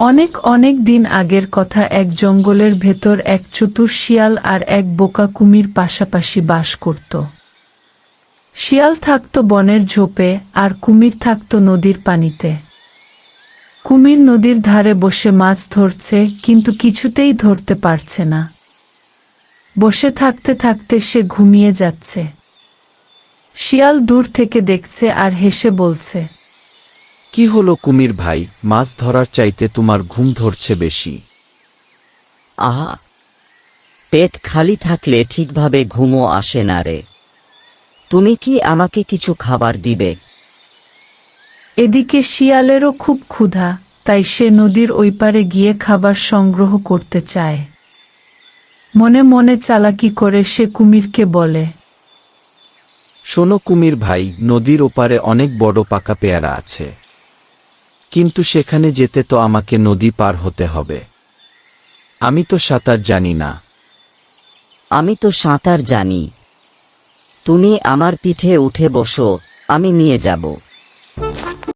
অনেক অনেক দিন আগের কথা। এক জঙ্গলের ভেতর এক চতুর শিয়াল আর এক বোকা কুমির পাশাপাশি বাস করত। শিয়াল থাকত বনের ঝোপে আর কুমির থাকত নদীর পানিতে। কুমির নদীর ধারে বসে মাছ ধরছে, কিন্তু কিছুতেই ধরতে পারছে না। বসে থাকতে থাকতে সে ঘুমিয়ে যাচ্ছে। শিয়াল দূর থেকে দেখছে আর হেসে বলছে, কি হলো কুমির ভাই, মাছ ধরার চাইতে তোমার ঘুম ধরছে বেশি? আহা, পেট খালি থাকলে ঠিকভাবে ঘুমও আসে না রে। তুমি কি আমাকে কিছু খাবার দিবে? এদিকে শিয়ালেরও খুব ক্ষুধা, তাই সে নদীর ওই পারে গিয়ে খাবার সংগ্রহ করতে চায়। মনে মনে চালাকি করে সে কুমিরকে বলে, শোনো কুমির ভাই, নদীর ওপারে অনেক বড় পাকা পেয়ারা আছে, কিন্তু সেখানে যেতে তো আমাকে নদী পার হতে হবে। আমি তো সাঁতার জানি না। আমি তো সাঁতার জানি। তুমি আমার পিঠে উঠে বসো, আমি নিয়ে যাব।